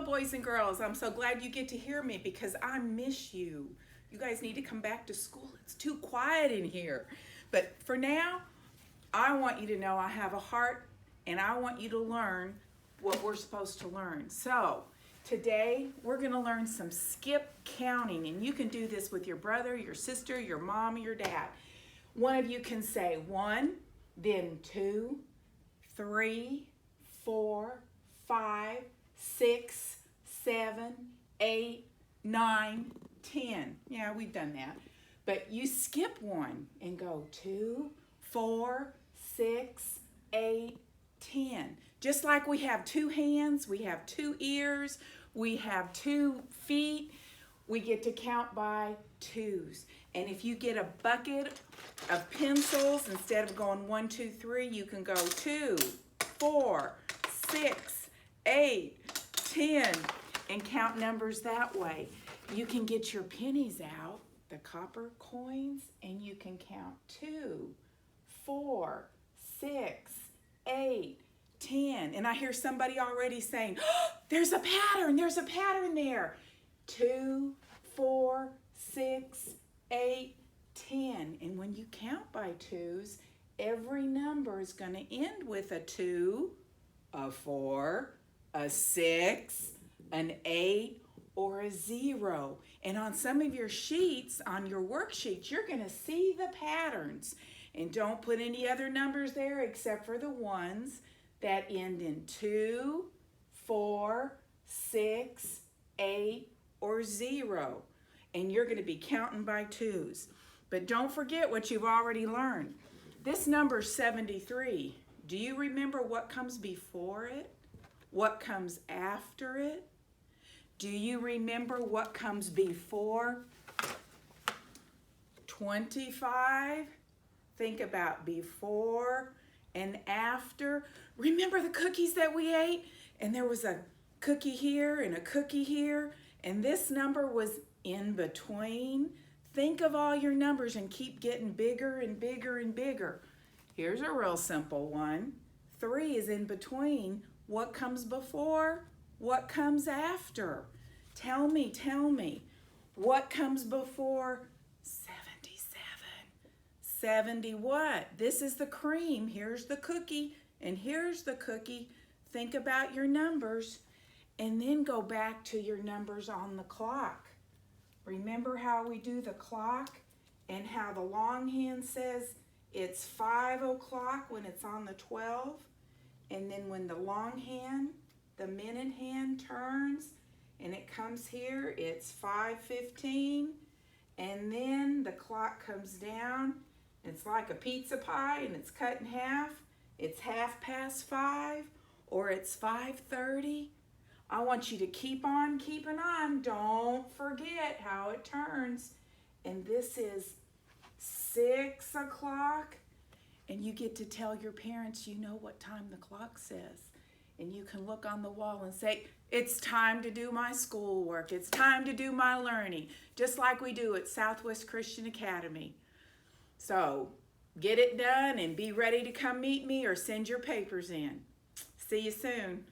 boys and girls. I'm so glad you get to hear me because I miss you. You guys need to come back to school. It's too quiet in here. But for now, I want you to know I have a heart and I want you to learn what we're supposed to learn. So today we're going to learn some skip counting, and you can do this with your brother, your sister, your mom, your dad. One of you can say 1, then 2, 3, 4, 5, 6, 7, 8, 9, 10. Yeah, we've done that. But you skip one and go 2, 4, 6, 8, 10. Just like we have 2 hands, we have 2 ears, we have 2 feet, we get to count by 2s. And if you get a bucket of pencils, instead of going 1, 2, 3, you can go 2, 4, 6, 8, 10, and count numbers that way. You can get your pennies out, the copper coins, and you can count 2, 4, 6, 8, 10. And I hear somebody already saying, oh, there's a pattern there. 2, 4, 6, 8, 10. And when you count by 2s, every number is going to end with a 2, a 4, a 6, an 8, or a 0. And on some of your sheets, on your worksheets, you're going to see the patterns. And don't put any other numbers there except for the ones that end in 2, 4, 6, 8, or 0. And you're going to be counting by 2s. But don't forget what you've already learned. This number 73, do you remember what comes before it? What comes after it? Do you remember what comes before 25? Think about before and after. Remember the cookies that we ate? And there was a cookie here and a cookie here, and this number was in between. Think of all your numbers and keep getting bigger and bigger and bigger. Here's a real simple one. 3 is in between. What comes before? What comes after? Tell me. What comes before 77? 70 what? This is the cream. Here's the cookie, and here's the cookie. Think about your numbers, and then go back to your numbers on the clock. Remember how we do the clock and how the longhand says it's 5 o'clock when it's on the 12? And then when the longhand, the minute hand turns and it comes here, it's 5:15. And then the clock comes down. It's like a pizza pie and it's cut in half. It's 5:30 or it's 5:30. I want you to keep on keeping on. Don't forget how it turns. And this is 6 o'clock. And you get to tell your parents you know what time the clock says. And you can look on the wall and say, it's time to do my schoolwork. It's time to do my learning. Just like we do at Southwest Christian Academy. So get it done and be ready to come meet me or send your papers in. See you soon.